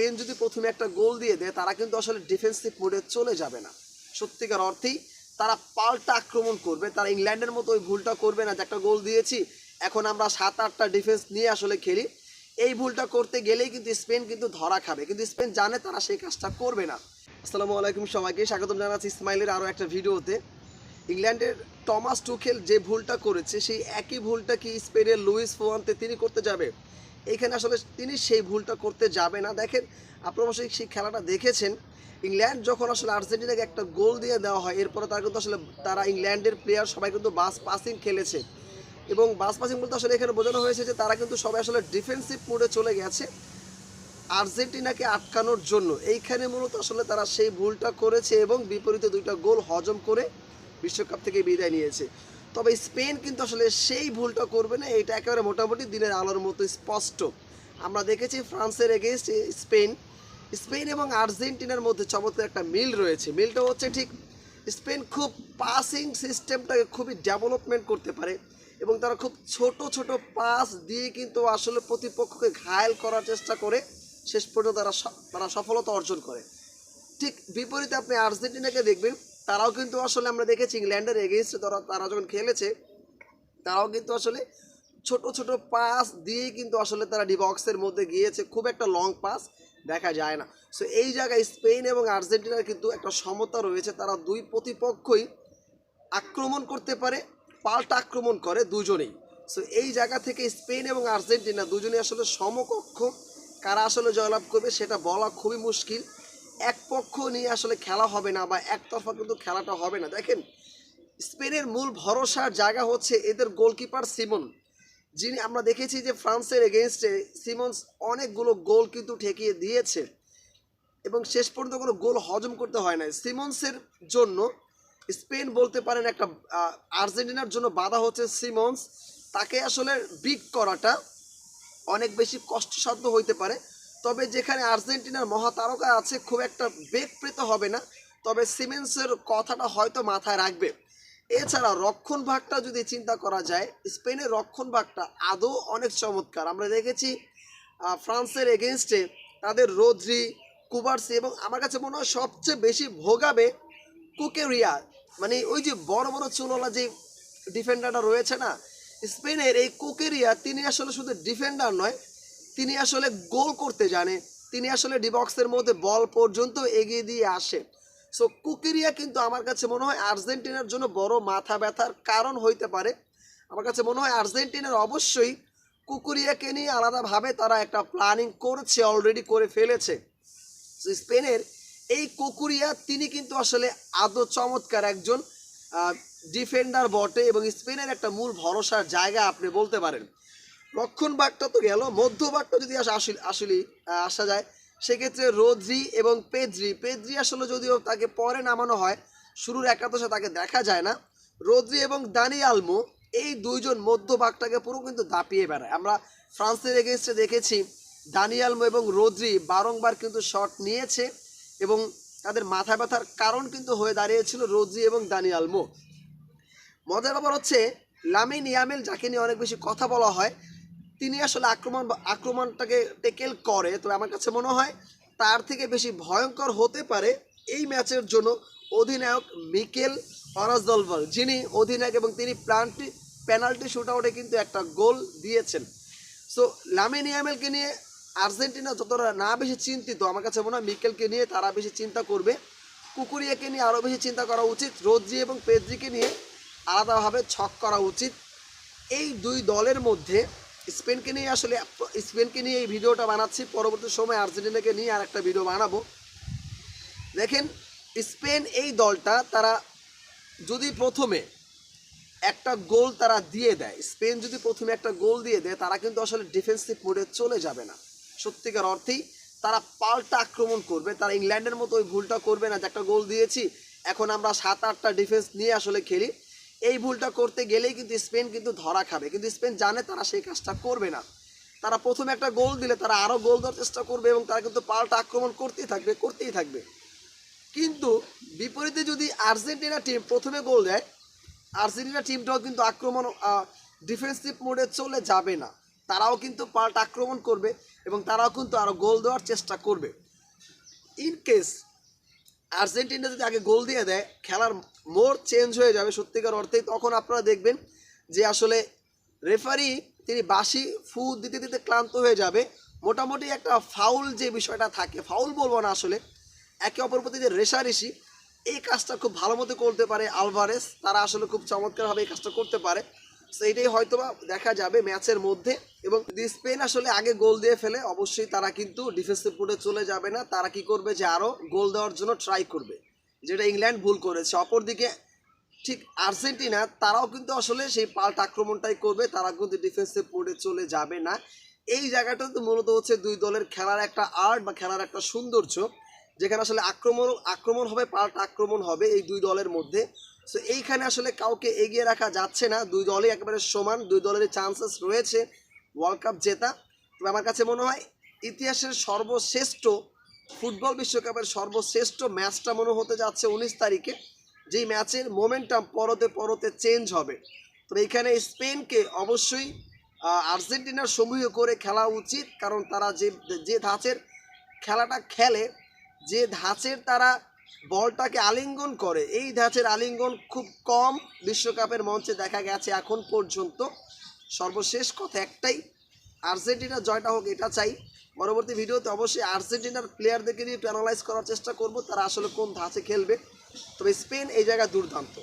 Spain যদি প্রথমে একটা গোল দিয়ে দেয় তারা কিন্তু আসলে ডিফেন্সিভ মোডে চলে যাবে না। সত্যিকার অর্থেই তারা পাল্টা আক্রমণ করবে। তারা ইংল্যান্ডের মতো ওই ভুলটা করবে না যে একটা গোল দিয়েছি এখন আমরা 7-8টা ডিফেন্স নিয়ে আসলে খেলি। এই ভুলটা করতে গেলেই কিন্তু স্পেন কিন্তু ধরা খাবে, কিন্তু স্পেন জানে তারা সেই কাজটা করবে না। আসসালামু আলাইকুম, সবাইকে স্বাগতম জানাচ্ছি ইসমাইলের আরও একটা ভিডিওতে। ইংল্যান্ডের টমাস টুখেল যে ভুলটা করেছে সেই একই ভুলটা কি স্পেনের লুইস ফুয়ান্তে তিনি করতে যাবে? এইখানে আসলে তিনি সেই ভুলটা করতে যাবে না। দেখেন, আপনারা অবশ্যই সেই খেলাটা দেখেছেন। ইংল্যান্ড যখন আসলে আর্জেন্টিনাকে একটা গোল দিয়ে দেওয়া হয়, এরপরে তারা কিন্তু আসলে তারা ইংল্যান্ডের প্লেয়ার সবাই কিন্তু বাস পাসিং খেলেছে, এবং বাস পাসিং বলতে আসলে এখানে বোঝানো হয়েছে যে তারা কিন্তু সবাই আসলে ডিফেন্সিভ মোডে চলে গেছে আর্জেন্টিনাকে আটকানোর জন্য। এইখানে মূলত আসলে তারা সেই ভুলটা করেছে এবং বিপরীতে 2টা গোল হজম করে বিশ্বকাপ থেকে বিদায় নিয়েছে। তবে স্পেন কিন্তু আসলে সেই ভুলটা করবে না, এটা একেবারে মোটামুটি দিনের আলোর মতো স্পষ্ট। আমরা দেখেছি ফ্রান্সের এগেইনস্ট স্পেন এবং আর্জেন্টিনার মধ্যে চমৎকার একটা মিল রয়েছে। মিলটা হচ্ছে ঠিক স্পেন খুব পাসিং সিস্টেমটাকে খুবই ডেভেলপমেন্ট করতে পারে এবং তারা খুব ছোট ছোট পাস দিয়ে কিন্তু আসলে প্রতিপক্ষকে ঘায়েল করার চেষ্টা করে শেষ পর্যন্ত তারা সফলতা অর্জন করে। ঠিক বিপরীতে আপনি আর্জেন্টিনাকে দেখবেন, তারাও কিন্তু আসলে আমরা দেখেছি ইংল্যান্ডের এগেইনস্টে তারা যখন খেলেছে তারাও কিন্তু আসলে ছোট ছোট পাস দিয়ে কিন্তু আসলে তারা ডি বক্সের মধ্যে গিয়েছে, খুব একটা লং পাস দেখা যায় না। সো এই জায়গায় স্পেন এবং আর্জেন্টিনার কিন্তু একটা সমতা রয়েছে, তারা দুই প্রতিপক্ষই আক্রমণ করতে পারে, পাল্টা আক্রমণ করে দুজনেই। সো এই জায়গা থেকে স্পেন এবং আর্জেন্টিনা দুজনেই আসলে সমকক্ষ। কারা আসলে জয়লাভ করবে সেটা বলা খুবই মুশকিল। এক পক্ষ নিয়ে আসলে খেলা হবে না বা একতরফা কিন্তু খেলাটা হবে না। দেখেন, স্পেনের মূল ভরসার জায়গা হচ্ছে এদের গোলকিপার সিমন, যিনি আমরা দেখেছি যে ফ্রান্সের এগেইনস্টে সিমন্স অনেকগুলো গোল কিন্তু ঠেকিয়ে দিয়েছে এবং শেষ পর্যন্ত কোনো গোল হজম করতে হয় না। সিমন্সের জন্য স্পেন বলতে পারেন একটা আর্জেন্টিনার জন্য বাধা হচ্ছে সিমন্স। তাকে আসলে বিট করাটা অনেক বেশি কষ্টসাধ্য হইতে পারে। তবে যেখানে আর্জেন্টিনার মহাতারকা আছে খুব একটা বেগ পেতে হবে না, তবে সিমেন্সের কথাটা হয়তো মাথায় রাখবে। এছাড়া রক্ষণ ভাগটা যদি চিন্তা করা যায়, স্পেনের রক্ষণ ভাগটা আদৌ অনেক চমৎকার। আমরা দেখেছি ফ্রান্সের এগেনস্টে তাদের রোদ্রি, কুবার্সি এবং আমার কাছে মনে হয় সবচেয়ে বেশি ভোগাবে কুকেরিয়া, মানে ওই যে বড় বড় চুলওয়ালা যে ডিফেন্ডারটা রয়েছে না স্পেনের, এই কুকেরিয়া তিনি আসলে শুধু ডিফেন্ডার নয়, তিনি আসলে গোল করতে জানে, তিনি আসলে ডিবক্সের মধ্যে বল পর্যন্ত এগিয়ে দিয়ে আসে। সো কুকেরিয়া কিন্তু আমার কাছে মনে হয় আর্জেন্টিনার জন্য বড় মাথা ব্যথার কারণ হইতে পারে। আমার কাছে মনে হয় আর্জেন্টিনার অবশ্যই কুকুরিয়াকে নিয়ে আলাদাভাবে তারা একটা প্ল্যানিং করছে, অলরেডি করে ফেলেছে। সো স্পেনের এই কুকুরিয়া তিনি কিন্তু আসলে আদৌ চমৎকার একজন ডিফেন্ডার বটে এবং স্পেনের একটা মূল ভরসার জায়গা আপনি বলতে পারেন। রক্ষণ ভাগটা তো গেল, মধ্যভাগটা যদি আসলে আসা যায় সেক্ষেত্রে রোদ্রি এবং পেদ্রি আসলে যদিও তাকে পরে নামানো হয়, শুরুর একাদশে তাকে দেখা যায় না। রোদ্রি এবং দানি আলমো এই দুইজন মধ্যভাগটাকে পুরো কিন্তু দাপিয়ে বেড়ায়। আমরা ফ্রান্সের এগেইনস্টে দেখেছি দানি আলমো এবং রোদ্রি বারংবার কিন্তু শট নিয়েছে এবং তাদের মাথা ব্যথার কারণ কিন্তু হয়ে দাঁড়িয়েছিল রোদ্রি এবং দানি আলমো। মজার ব্যাপার হচ্ছে লামিন ইয়ামাল, যাকে নিয়ে অনেক বেশি কথা বলা হয়, তিনি আসলে আক্রমণটাকে টেকেল করে। তবে আমার কাছে মনে হয় তার থেকে বেশি ভয়ঙ্কর হতে পারে এই ম্যাচের জন্য অধিনায়ক মিকেল অরাজদলভার, যিনি অধিনায়ক এবং তিনি পেনাল্টি শুট আউটে কিন্তু একটা গোল দিয়েছেন। সো লামিন ইয়ামালকে নিয়ে আর্জেন্টিনা যতটা না বেশি চিন্তিত, আমার কাছে মনে হয় মিকেলকে নিয়ে তারা বেশি চিন্তা করবে। কুকুরিয়াকে নিয়ে আরও বেশি চিন্তা করা উচিত, রোদ্রি এবং পেদ্রিকে নিয়ে আলাদাভাবে ছক করা উচিত। এই দুই দলের মধ্যে স্পেনকে নিয়ে এই ভিডিওটা বানাচ্ছি, পরবর্তী সময় আর্জেন্টিনাকে নিয়ে আর একটা ভিডিও বানাবো। দেখেন, স্পেন এই দলটা তারা যদি প্রথমে একটা গোল তারা দিয়ে দেয়, স্পেন যদি প্রথমে একটা গোল দিয়ে দেয় তারা কিন্তু আসলে ডিফেন্সিভ মোডে চলে যাবে না। সত্যিকার অর্থেই তারা পাল্টা আক্রমণ করবে। তারা ইংল্যান্ডের মতো ওই ভুলটা করবে না যে একটা গোল দিয়েছি এখন আমরা 7-8টা ডিফেন্স নিয়ে আসলে খেলি। এই ভুলটা করতে গেলেই কিন্তু স্পেন কিন্তু ধরা খাবে, কিন্তু স্পেন জানে তারা সেই কাজটা করবে না। তারা প্রথমে একটা গোল দিলে তারা আরও গোল দেওয়ার চেষ্টা করবে এবং তারা কিন্তু পাল্টা আক্রমণ করতেই থাকবে। কিন্তু বিপরীতে যদি আর্জেন্টিনা টিম প্রথমে গোল দেয়, আর্জেন্টিনা টিমটাও কিন্তু ডিফেন্সিভ মোডে চলে যাবে না। তারাও কিন্তু পাল্টা আক্রমণ করবে এবং তারাও কিন্তু আরও গোল দেওয়ার চেষ্টা করবে। ইন কেস আর্জেন্টিনা যদি আগে গোল দিয়ে দেয়, খেলার মোড় চেঞ্জ হয়ে যাবে সত্যিকার অর্থেই। তখন আপনারা দেখবেন যে আসলে রেফারি তিনি বাঁশি ফু দিতে দিতে ক্লান্ত হয়ে যাবে। মোটামুটি একটা ফাউল যে বিষয়টা থাকে, ফাউল বলবো না আসলে, একে অপর প্রতি যে রেষারেষি, এই কাজটা খুব ভালো মতো করতে পারে আলভারেস। তারা আসলে খুব চমৎকারভাবে এই কাজটা করতে পারে। সো এইটাই হয়তোবা দেখা যাবে ম্যাচের মধ্যে। এবং যদি স্পেন আসলে আগে গোল দিয়ে ফেলে, অবশ্যই তারা কিন্তু ডিফেন্সিভ মোডে চলে যাবে না, তারা কি করবে যে আরও গোল দেওয়ার জন্য ট্রাই করবে, যেটা ইংল্যান্ড ভুল করেছে। অপরদিকে ঠিক আর্জেন্টিনা তারাও কিন্তু আসলে সেই পাল্টা আক্রমণটাই করবে, তারা কিন্তু ডিফেন্সিভ মোডে চলে যাবে না। এই জায়গাটা তো মূলত হচ্ছে দুই দলের খেলার একটা আর্ট বা খেলার একটা সৌন্দর্য, যেখানে আসলে আক্রমণ হবে, পাল্টা আক্রমণ হবে এই দুই দলের মধ্যে। সো এইখানে আসলে কাউকে এগিয়ে রাখা যাচ্ছে না, দুই দলই একেবারে সমান, দুই দলেরই চান্সেস রয়েছে ওয়ার্ল্ড কাপ জেতা। তবে আমার কাছে মনে হয় ইতিহাসের সর্বশ্রেষ্ঠ ফুটবল বিশ্বকাপের সর্বশ্রেষ্ঠ ম্যাচটা মনে হতে যাচ্ছে 19 তারিখে, যেই ম্যাচের মোমেন্টাম পরতে পরতে চেঞ্জ হবে। তবে এইখানে স্পেনকে অবশ্যই আর্জেন্টিনার সমূহ করে খেলা উচিত, কারণ তারা যে ধাঁচের খেলাটা খেলে, যে ধাঁচের তারা বলটাকে আলিঙ্গন করে, এই ধাঁচের আলিঙ্গন খুব কম বিশ্বকাপের মঞ্চে দেখা গেছে এখন পর্যন্ত। সর্বশেষ কথা একটাই, আর্জেন্টিনা জয়টা হোক এটা চাই। পরবর্তী ভিডিওতে অবশ্যই আর্জেন্টিনার প্লেয়ারদেরকে নিয়ে একটু অ্যানালাইজ করার চেষ্টা করব, তারা আসলে কোন ধাঁচে খেলবে। তবে স্পেন এই জায়গায় দুর্দান্ত।